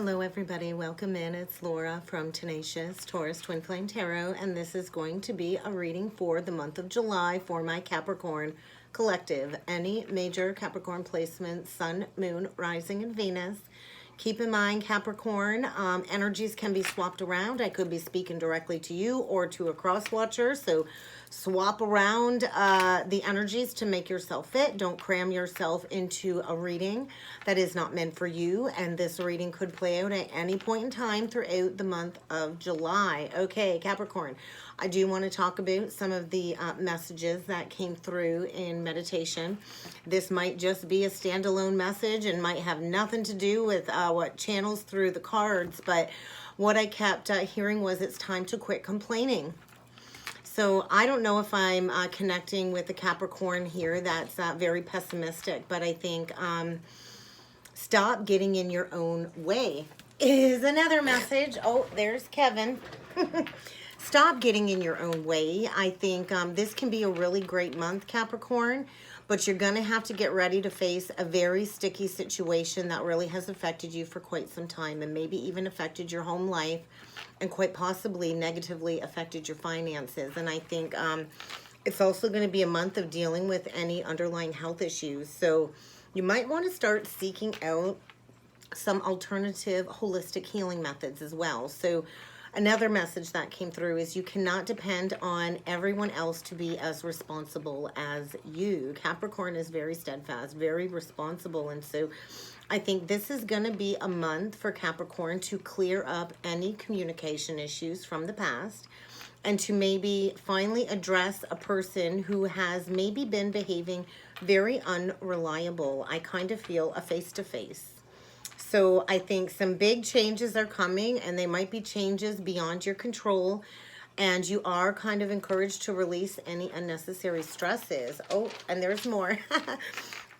Hello everybody, welcome in. It's Laura from Tenacious Taurus Twin Flame Tarot, and this is going to be a reading for the month of July for my Capricorn collective. Any major Capricorn placements, Sun, Moon, Rising, and Venus. Keep in mind, Capricorn, energies can be swapped around. I could be speaking directly to you or to a cross-watcher, so swap around the energies to make yourself fit. Don't cram yourself into a reading that is not meant for you, and this reading could play out at any point in time throughout the month of July. Okay, Capricorn, I do want to talk about some of the messages that came through in meditation. This might just be a standalone message and might have nothing to do with what channels through the cards, but what I kept hearing was it's time to quit complaining. So I don't know if I'm connecting with the Capricorn here that's very pessimistic, but I think stop getting in your own way is another message. Oh, there's Kevin. Stop getting in your own way. I think this can be a really great month, Capricorn, but you're going to have to get ready to face a very sticky situation that really has affected you for quite some time and maybe even affected your home life and quite possibly negatively affected your finances. And I think it's also going to be a month of dealing with any underlying health issues. So you might want to start seeking out some alternative holistic healing methods as well. So another message that came through is you cannot depend on everyone else to be as responsible as you. Capricorn is very steadfast, very responsible. And so I think this is going to be a month for Capricorn to clear up any communication issues from the past and to maybe finally address a person who has maybe been behaving very unreliable. I kind of feel a face-to-face. So I think some big changes are coming, and they might be changes beyond your control, and you are kind of encouraged to release any unnecessary stresses. Oh, and there's more.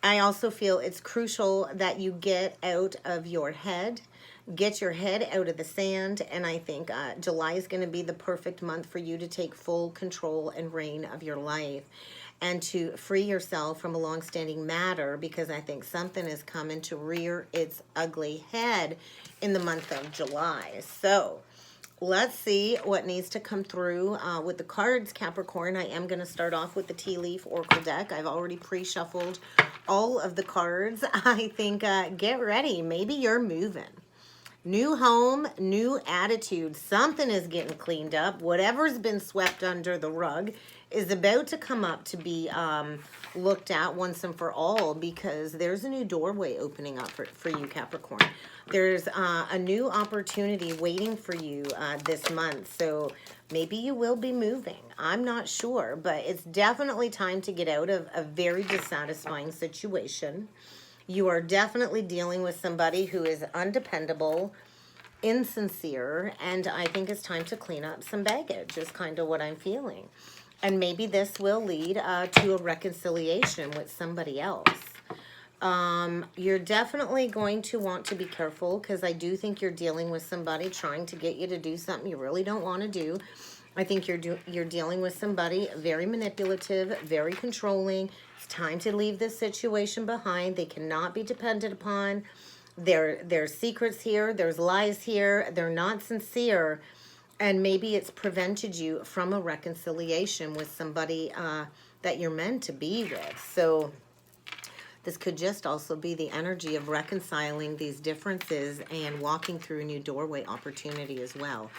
I also feel it's crucial that you get out of your head, get your head out of the sand, and I think July is going to be the perfect month for you to take full control and reign of your life and to free yourself from a long-standing matter, because I think something is coming to rear its ugly head in the month of July. So let's see what needs to come through with the cards, Capricorn. I am going to start off with the Tea Leaf Oracle deck. I've already pre-shuffled all of the cards. I think get ready. Maybe you're moving. New home, new attitude. Something is getting cleaned up. Whatever's been swept under the rug is about to come up to be looked at once and for all, because there's a new doorway opening up for you, Capricorn. There's a new opportunity waiting for you this month. So maybe you will be moving. I'm not sure, but it's definitely time to get out of a very dissatisfying situation. You are definitely dealing with somebody who is undependable, insincere, and I think it's time to clean up some baggage is kind of what I'm feeling. And maybe this will lead to a reconciliation with somebody else. You're definitely going to want to be careful, because I do think you're dealing with somebody trying to get you to do something you really don't want to do. I think you're dealing with somebody very manipulative, very controlling. It's time to leave this situation behind. They cannot be depended upon. There's secrets here. There's lies here. They're not sincere. And maybe it's prevented you from a reconciliation with somebody that you're meant to be with. So this could just also be the energy of reconciling these differences and walking through a new doorway opportunity as well.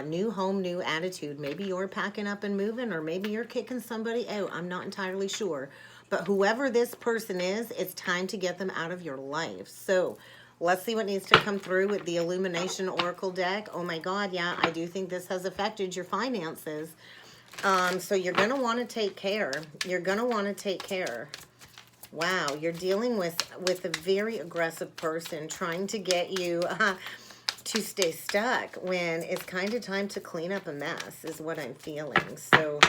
New home, new attitude. Maybe you're packing up and moving, or maybe you're kicking somebody out. I'm not entirely sure. But whoever this person is, it's time to get them out of your life. So let's see what needs to come through with the Illumination Oracle deck. Oh my God, yeah, I do think this has affected your finances. So you're going to want to take care. You're going to want to take care. Wow, you're dealing with a very aggressive person trying to get you to stay stuck when it's kind of time to clean up a mess is what I'm feeling. So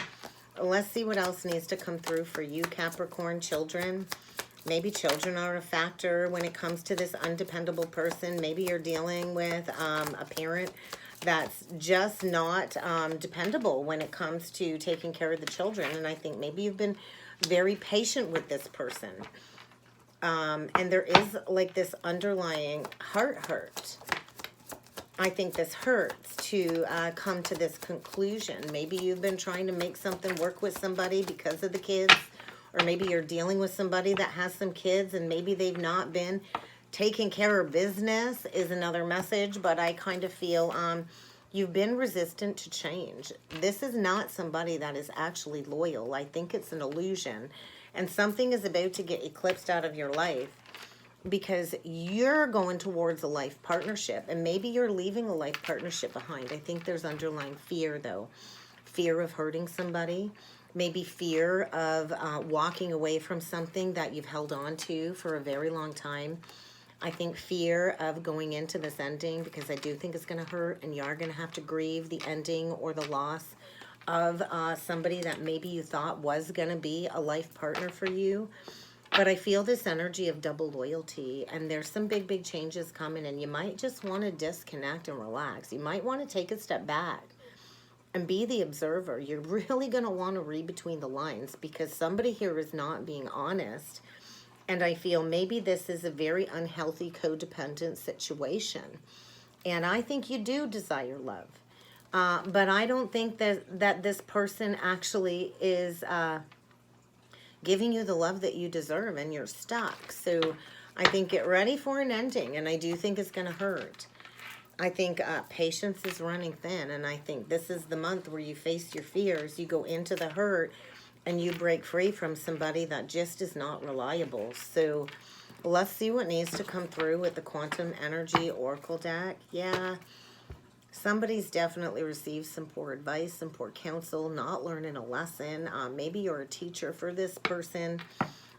let's see what else needs to come through for you, Capricorn. Children. Maybe children are a factor when it comes to this undependable person. Maybe you're dealing with a parent that's just not dependable when it comes to taking care of the children. And I think maybe you've been very patient with this person. And there is like this underlying heart hurt. I think this hurts to come to this conclusion. Maybe you've been trying to make something work with somebody because of the kids, or maybe you're dealing with somebody that has some kids and maybe they've not been taking care of business is another message, but I kind of feel you've been resistant to change. This is not somebody that is actually loyal. I think it's an illusion, and something is about to get eclipsed out of your life, because you're going towards a life partnership, and maybe you're leaving a life partnership behind. I think there's underlying fear, though. Fear of hurting somebody, maybe fear of walking away from something that you've held on to for a very long time. I think fear of going into this ending, because I do think it's going to hurt, and you are going to have to grieve the ending or the loss of somebody that maybe you thought was going to be a life partner for you. But I feel this energy of double loyalty, and there's some big, big changes coming, and you might just want to disconnect and relax. You might want to take a step back and be the observer. You're really going to want to read between the lines, because somebody here is not being honest. And I feel maybe this is a very unhealthy codependent situation. And I think you do desire love. But I don't think that this person actually is giving you the love that you deserve, and you're stuck. So I think get ready for an ending, and I do think it's going to hurt. I think patience is running thin, and I think this is the month where you face your fears, you go into the hurt, and you break free from somebody that just is not reliable. So let's see what needs to come through with the Quantum Energy Oracle deck. Yeah, somebody's definitely received some poor advice, some poor counsel, not learning a lesson. Maybe you're a teacher for this person,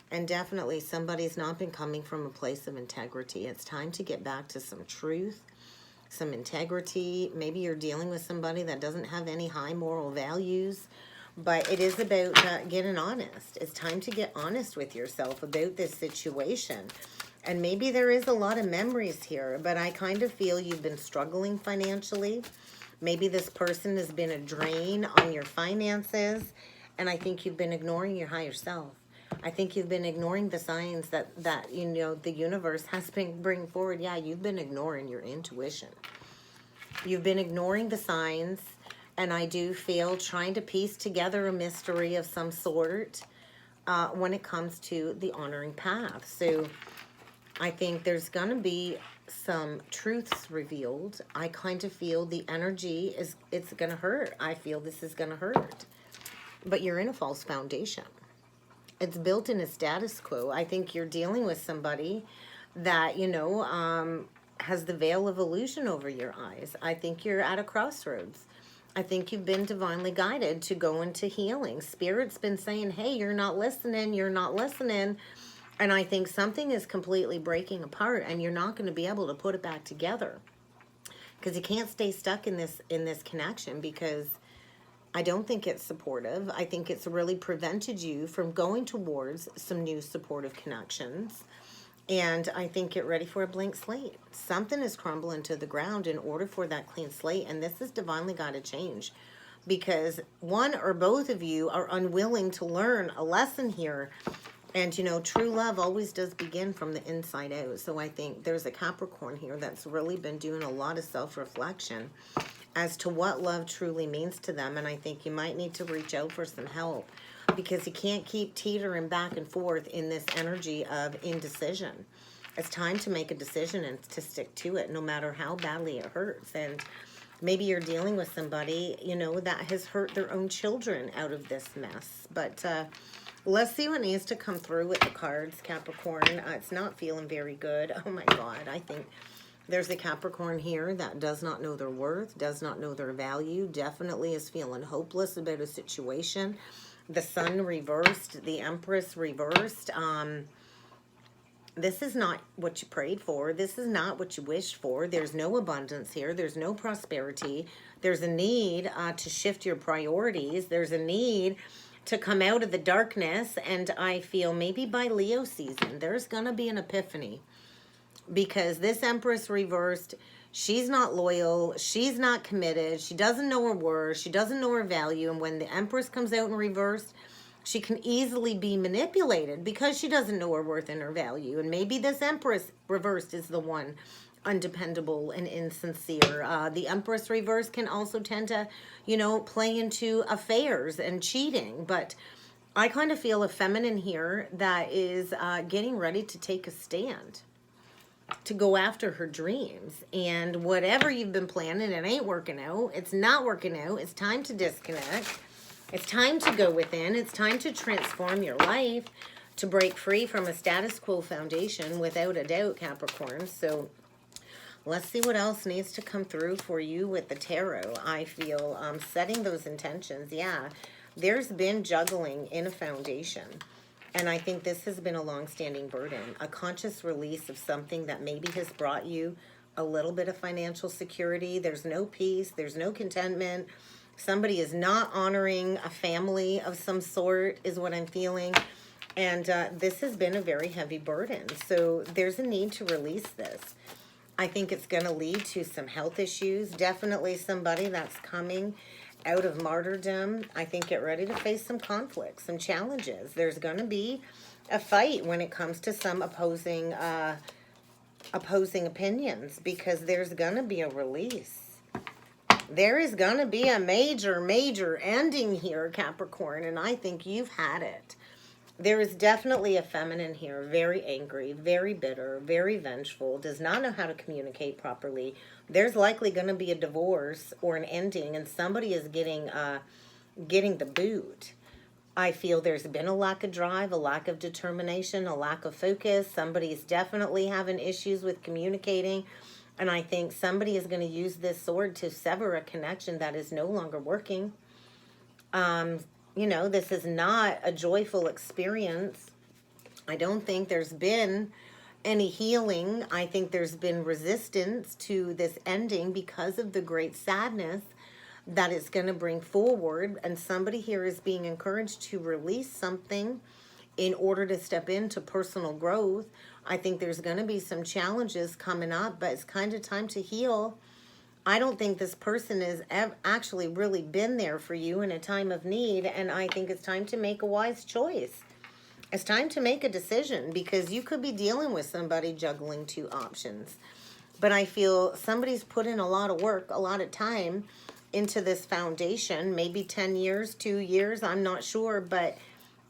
and definitely somebody's not been coming from a place of integrity. It's time to get back to some truth, some integrity. Maybe you're dealing with somebody that doesn't have any high moral values, but it is about getting honest. It's time to get honest with yourself about this situation. And maybe there is a lot of memories here, but I kind of feel you've been struggling financially. Maybe this person has been a drain on your finances, and I think you've been ignoring your higher self. I think you've been ignoring the signs that you know the universe has been bringing forward. Yeah, you've been ignoring your intuition. You've been ignoring the signs, and I do feel trying to piece together a mystery of some sort when it comes to the honoring path. So I think there's going to be some truths revealed. I kind of feel the energy it's going to hurt. I feel this is going to hurt. But you're in a false foundation. It's built in a status quo. I think you're dealing with somebody that, you know, has the veil of illusion over your eyes. I think you're at a crossroads. I think you've been divinely guided to go into healing. Spirit's been saying, hey, you're not listening, you're not listening. And I think something is completely breaking apart, and you're not going to be able to put it back together, because you can't stay stuck in this connection, because I don't think it's supportive. I think it's really prevented you from going towards some new supportive connections. And I think get ready for a blank slate. Something is crumbling to the ground in order for that clean slate. And this is divinely got to change, because one or both of you are unwilling to learn a lesson here. And, you know, true love always does begin from the inside out. So I think there's a Capricorn here that's really been doing a lot of self-reflection as to what love truly means to them. And I think you might need to reach out for some help, because you can't keep teetering back and forth in this energy of indecision. It's time to make a decision and to stick to it, no matter how badly it hurts. And maybe you're dealing with somebody, you know, that has hurt their own children out of this mess. But let's see what needs to come through with the cards, Capricorn. It's not feeling very good. Oh my God. I think there's a Capricorn here that does not know their worth, does not know their value, definitely is feeling hopeless about a situation. The Sun reversed, the Empress reversed. This is not what you prayed for. This is not what you wished for. There's no abundance here. There's no prosperity. There's a need to shift your priorities. There's a need to come out of the darkness. And I feel maybe by Leo season, there's going to be an epiphany, because this Empress reversed. She's not loyal. She's not committed. She doesn't know her worth. She doesn't know her value. And when the Empress comes out in reverse, she can easily be manipulated, because she doesn't know her worth and her value. And maybe this Empress reversed is the one undependable and insincere. The Empress reverse can also tend to, you know, play into affairs and cheating. But I kind of feel a feminine here that is getting ready to take a stand, to go after her dreams. And whatever you've been planning, it ain't working out. It's not working out. It's time to disconnect. It's time to go within. It's time to transform your life, to break free from a status quo foundation, without a doubt, Capricorn. So let's see what else needs to come through for you with the tarot. I feel setting those intentions. Yeah, there's been juggling in a foundation. And I think this has been a long-standing burden, a conscious release of something that maybe has brought you a little bit of financial security. There's no peace. There's no contentment. Somebody is not honoring a family of some sort, is what I'm feeling. And this has been a very heavy burden. So there's a need to release this. I think it's going to lead to some health issues. Definitely somebody that's coming out of martyrdom. I think get ready to face some conflicts, some challenges. There's going to be a fight when it comes to some opposing opinions, because there's going to be a release. There is going to be a major ending here, Capricorn, and I think you've had it. There is definitely a feminine here, very angry, very bitter, very vengeful, does not know how to communicate properly. There's likely going to be a divorce or an ending, and somebody is getting the boot. I feel there's been a lack of drive, a lack of determination, a lack of focus. Somebody's definitely having issues with communicating, and I think somebody is going to use this sword to sever a connection that is no longer working. You know, this is not a joyful experience. I don't think there's been any healing. I think there's been resistance to this ending because of the great sadness that it's going to bring forward. And somebody here is being encouraged to release something in order to step into personal growth. I think there's going to be some challenges coming up, but it's kind of time to heal. I don't think this person has actually really been there for you in a time of need, and I think it's time to make a wise choice. It's time to make a decision, because you could be dealing with somebody juggling two options. But I feel somebody's put in a lot of work, a lot of time into this foundation, maybe 10 years, 2 years, I'm not sure, but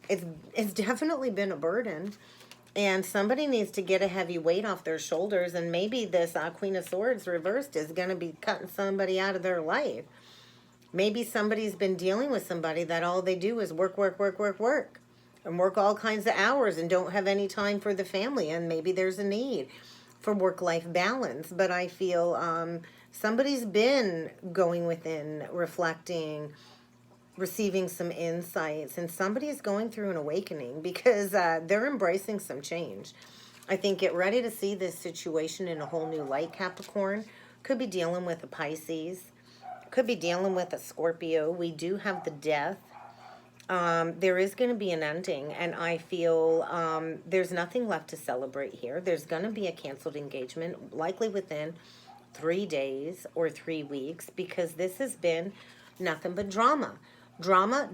it's definitely been a burden. And somebody needs to get a heavy weight off their shoulders. And maybe this Queen of Swords reversed is going to be cutting somebody out of their life. Maybe somebody's been dealing with somebody that all they do is work. And work all kinds of hours and don't have any time for the family. And maybe there's a need for work-life balance. But I feel somebody's been going within, reflecting, receiving some insights, and somebody is going through an awakening, because they're embracing some change. I think get ready to see this situation in a whole new light, Capricorn. Could be dealing with a Pisces, could be dealing with a Scorpio. We do have the death. There is going to be an ending, and I feel there's nothing left to celebrate here. There's going to be a canceled engagement, likely within 3 days or 3 weeks, because this has been nothing but drama. Drama,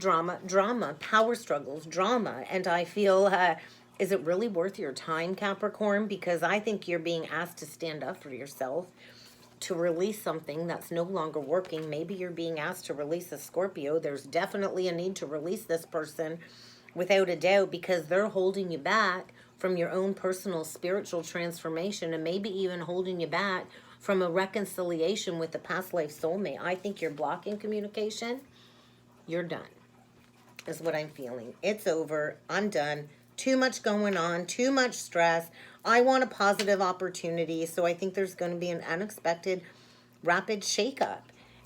power struggles, drama. And I feel, is it really worth your time, Capricorn? Because I think you're being asked to stand up for yourself, to release something that's no longer working. Maybe you're being asked to release a Scorpio. There's definitely a need to release this person, without a doubt, because they're holding you back from your own personal spiritual transformation, and maybe even holding you back from a reconciliation with the past life soulmate. I think you're blocking communication. You're done, is what I'm feeling. It's over. I'm done. Too much going on. Too much stress. I want a positive opportunity. So I think there's going to be an unexpected, rapid shakeup.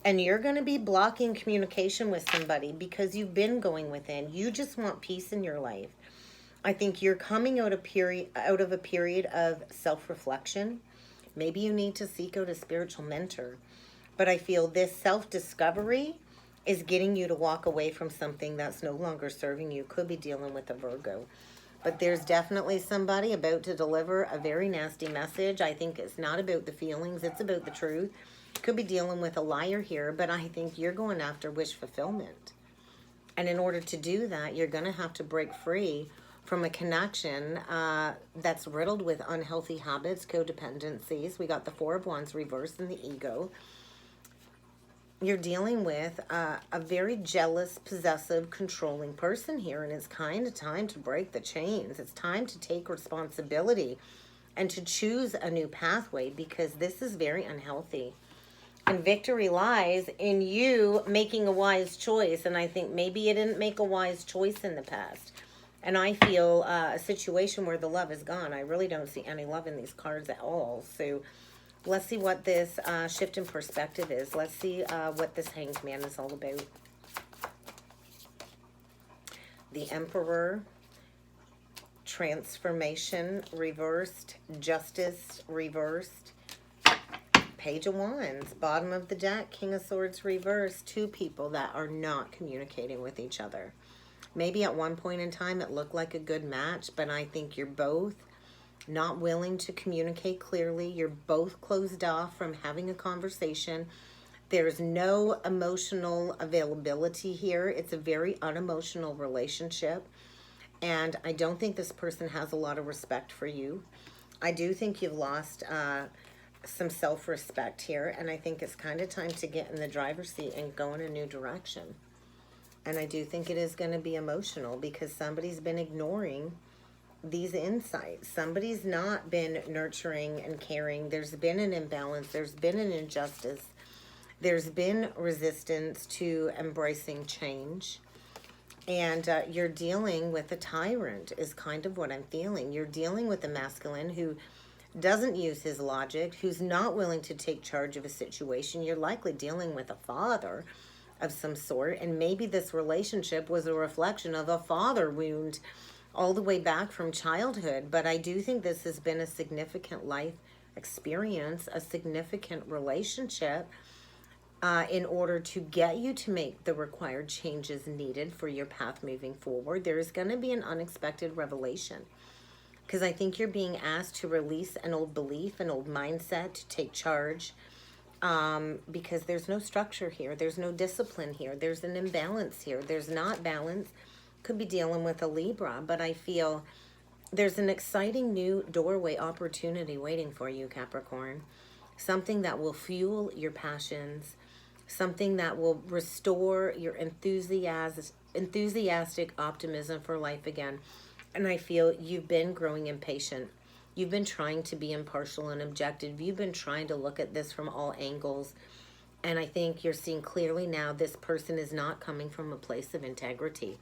And you're going to be blocking communication with somebody because you've been going within. You just want peace in your life. I think you're coming out of a period of self-reflection. Maybe you need to seek out a spiritual mentor. But I feel this self-discovery is getting you to walk away from something that's no longer serving you. Could be dealing with a Virgo. But there's definitely somebody about to deliver a very nasty message. I think it's not about the feelings. It's about the truth. Could be dealing with a liar here, but I think you're going after wish fulfillment. And in order to do that, you're going to have to break free from a connection that's riddled with unhealthy habits, codependencies. We got the Four of Wands reversed in the ego. You're dealing with a very jealous, possessive, controlling person here, and it's kind of time to break the chains. It's time to take responsibility and to choose a new pathway, because this is very unhealthy. And victory lies in you making a wise choice, and I think maybe you didn't make a wise choice in the past. And I feel a situation where the love is gone. I really don't see any love in these cards at all. So let's see what this shift in perspective is. Let's see what this Hanged Man is all about. The Emperor, transformation reversed, justice reversed, Page of Wands, bottom of the deck, King of Swords reversed. Two people that are not communicating with each other. Maybe at one point in time it looked like a good match, but I think you're both not willing to communicate clearly. You're both closed off from having a conversation. There's no emotional availability here. It's a very unemotional relationship. And I don't think this person has a lot of respect for you. I do think you've lost some self-respect here. And I think it's kind of time to get in the driver's seat and go in a new direction. And I do think it is going to be emotional, because somebody's been ignoring these insights. Somebody's not been nurturing and caring. There's been an imbalance. There's been an injustice. There's been resistance to embracing change. And you're dealing with a tyrant is kind of what I'm feeling. You're dealing with a masculine who doesn't use his logic, who's not willing to take charge of a situation. You're likely dealing with a father of some sort. And maybe this relationship was a reflection of a father wound all the way back from childhood. But I do think this has been a significant life experience, a significant relationship, in order to get you to make the required changes needed for your path moving forward. There is going to be an unexpected revelation, because I think you're being asked to release an old belief, an old mindset, to take charge, because there's no structure here. There's no discipline here. There's an imbalance here. There's not balance. Could be dealing with a Libra, but I feel there's an exciting new doorway opportunity waiting for you, Capricorn. Something that will fuel your passions, something that will restore your enthusiastic optimism for life again. And I feel you've been growing impatient. You've been trying to be impartial and objective. You've been trying to look at this from all angles. And I think you're seeing clearly now this person is not coming from a place of integrity.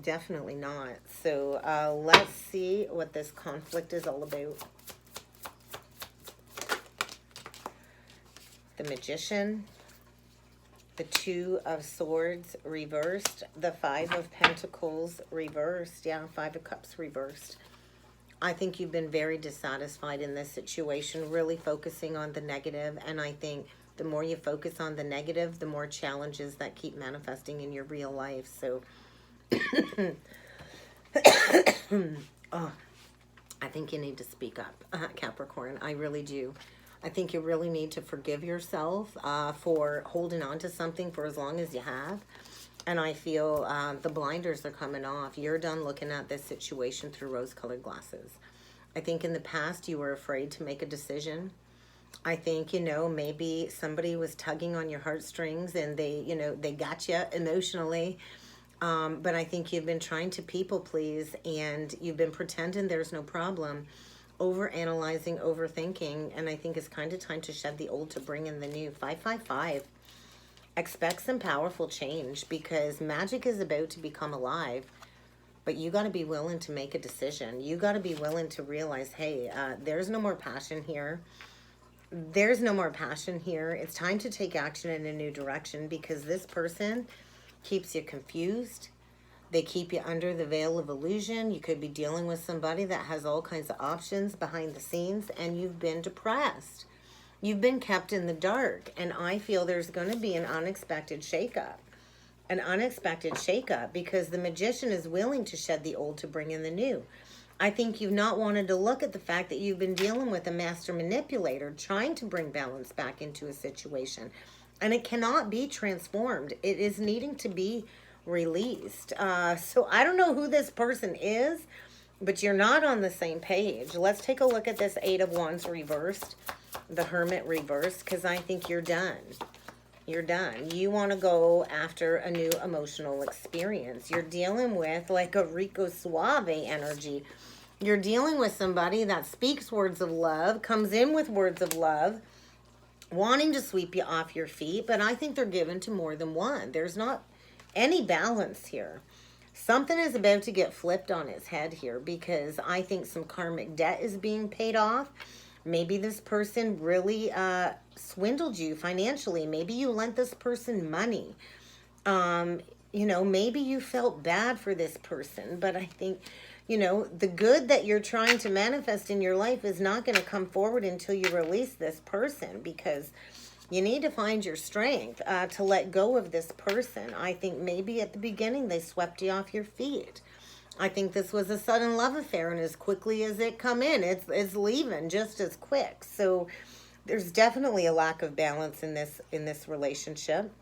Definitely not. So let's see what this conflict is all about. The Magician, the Two of Swords reversed, the Five of Pentacles reversed. Yeah, Five of Cups reversed. I think you've been very dissatisfied in this situation, really focusing on the negative. And I think the more you focus on the negative, the more challenges that keep manifesting in your real life. So, oh, I think you need to speak up, Capricorn. I really do. I think you really need to forgive yourself for holding on to something for as long as you have. And I feel the blinders are coming off. You're done looking at this situation through rose-colored glasses. I think in the past you were afraid to make a decision. I think, you know, maybe somebody was tugging on your heartstrings and they, you know, they got you emotionally. But I think you've been trying to people please, and you've been pretending there's no problem. Over-analyzing, overthinking, and I think it's kind of time to shed the old to bring in the new. 555. Expect some powerful change, because magic is about to become alive, but you got to be willing to make a decision. You got to be willing to realize, hey, there's no more passion here. There's no more passion here. It's time to take action in a new direction, because this person keeps you confused. They keep you under the veil of illusion. You could be dealing with somebody that has all kinds of options behind the scenes, and you've been depressed. You've been kept in the dark, and I feel there's going to be an unexpected shakeup. An unexpected shakeup, because the Magician is willing to shed the old to bring in the new. I think you've not wanted to look at the fact that you've been dealing with a master manipulator trying to bring balance back into a situation. And it cannot be transformed. It is needing to be released. So I don't know who this person is, but you're not on the same page. Let's take a look at this Eight of Wands reversed, the Hermit reversed, because I think you're done. You're done. You want to go after a new emotional experience. You're dealing with like a Rico Suave energy. You're dealing with somebody that speaks words of love, comes in with words of love, wanting to sweep you off your feet, but I think they're given to more than one. There's not any balance here. Something is about to get flipped on its head here, because I think some karmic debt is being paid off. Maybe this person really swindled you financially. Maybe you lent this person money. You know, maybe you felt bad for this person, but I think, you know, the good that you're trying to manifest in your life is not going to come forward until you release this person, because you need to find your strength to let go of this person. I think maybe at the beginning they swept you off your feet. I think this was a sudden love affair, and as quickly as it come in, it's leaving just as quick. So there's definitely a lack of balance in this relationship.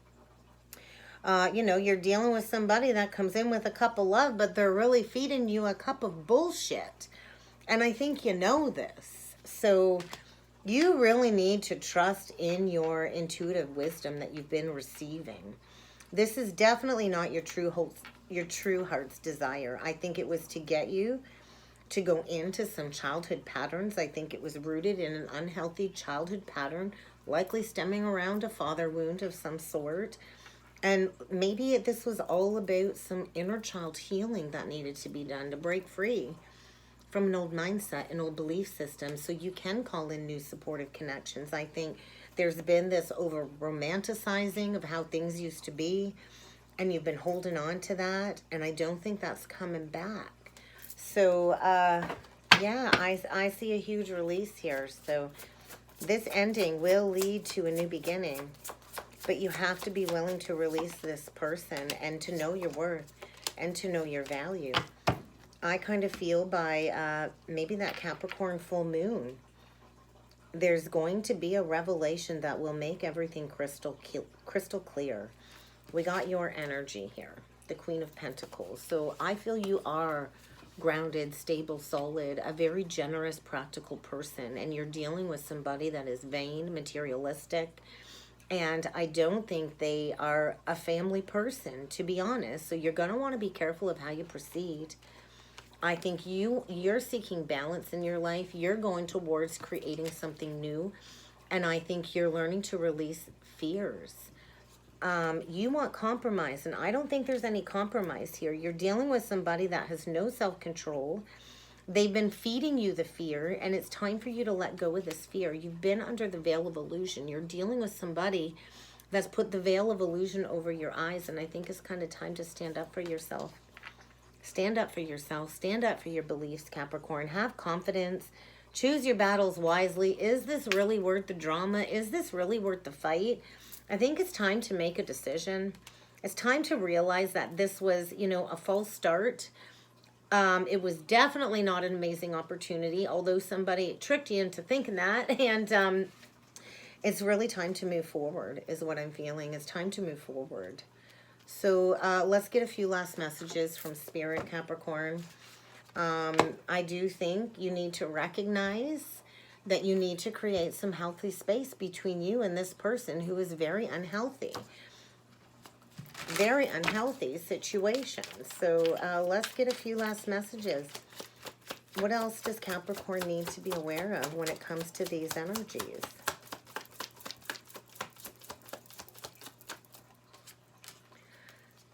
You know, you're dealing with somebody that comes in with a cup of love, but they're really feeding you a cup of bullshit. And I think you know this. So you really need to trust in your intuitive wisdom that you've been receiving. This is definitely not your true heart's desire. I think it was to get you to go into some childhood patterns. I think it was rooted in an unhealthy childhood pattern, likely stemming around a father wound of some sort. And maybe this was all about some inner child healing that needed to be done to break free from an old mindset, an old belief system, so you can call in new supportive connections. I think there's been this over romanticizing of how things used to be, and you've been holding on to that, and I don't think that's coming back. So yeah, I see a huge release here. So this ending will lead to a new beginning, but you have to be willing to release this person and to know your worth and to know your value. I kind of feel by maybe that Capricorn full moon, there's going to be a revelation that will make everything crystal clear. We got your energy here, the Queen of Pentacles. So I feel you are grounded, stable, solid, a very generous, practical person, and you're dealing with somebody that is vain, materialistic, and I don't think they are a family person, to be honest. So you're going to want to be careful of how you proceed. I think you're seeking balance in your life. You're going towards creating something new. And I think you're learning to release fears. You want compromise, and I don't think there's any compromise here. You're dealing with somebody that has no self-control. They've been feeding you the fear, and it's time for you to let go of this fear. You've been under the veil of illusion. You're dealing with somebody that's put the veil of illusion over your eyes, and I think it's kind of time to stand up for yourself. Stand up for yourself. Stand up for your beliefs, Capricorn. Have confidence. Choose your battles wisely. Is this really worth the drama? Is this really worth the fight? I think it's time to make a decision. It's time to realize that this was, you know, a false start. It was definitely not an amazing opportunity, although somebody tricked you into thinking that. And it's really time to move forward is what I'm feeling. It's time to move forward. So let's get a few last messages from Spirit, Capricorn. I do think you need to recognize that you need to create some healthy space between you and this person who is very unhealthy. Very unhealthy situation. So let's get a few last messages. What else does Capricorn need to be aware of when it comes to these energies?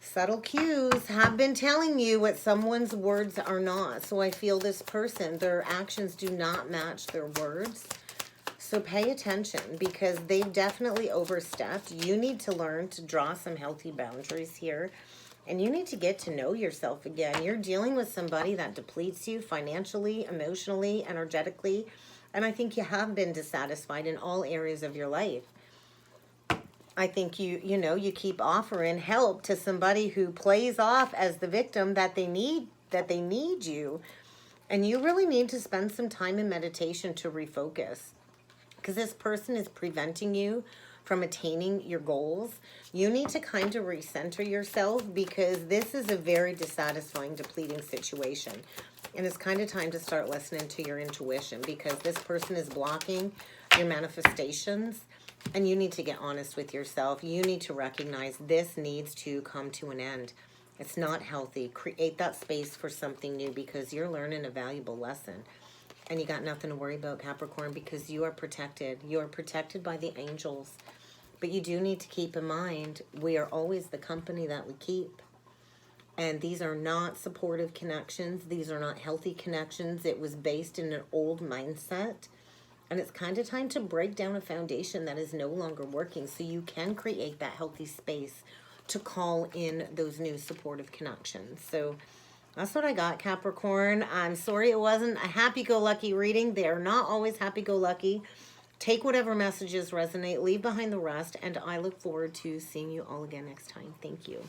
Subtle cues have been telling you what someone's words are not. So I feel this person, their actions do not match their words. So pay attention, because they've definitely overstepped. You need to learn to draw some healthy boundaries here. And you need to get to know yourself again. You're dealing with somebody that depletes you financially, emotionally, energetically. And I think you have been dissatisfied in all areas of your life. I think you keep offering help to somebody who plays off as the victim that they need you. And you really need to spend some time in meditation to refocus, because this person is preventing you from attaining your goals, you need to kind of recenter yourself, because this is a very dissatisfying, depleting situation. And it's kind of time to start listening to your intuition, because this person is blocking your manifestations, and you need to get honest with yourself. You need to recognize this needs to come to an end. It's not healthy. Create that space for something new, because you're learning a valuable lesson. And you got nothing to worry about, Capricorn, because you are protected. You are protected by the angels. But you do need to keep in mind, we are always the company that we keep. And these are not supportive connections. These are not healthy connections. It was based in an old mindset. And it's kind of time to break down a foundation that is no longer working, so you can create that healthy space to call in those new supportive connections. So that's what I got, Capricorn. I'm sorry it wasn't a happy-go-lucky reading. They are not always happy-go-lucky. Take whatever messages resonate, leave behind the rest, and I look forward to seeing you all again next time. Thank you.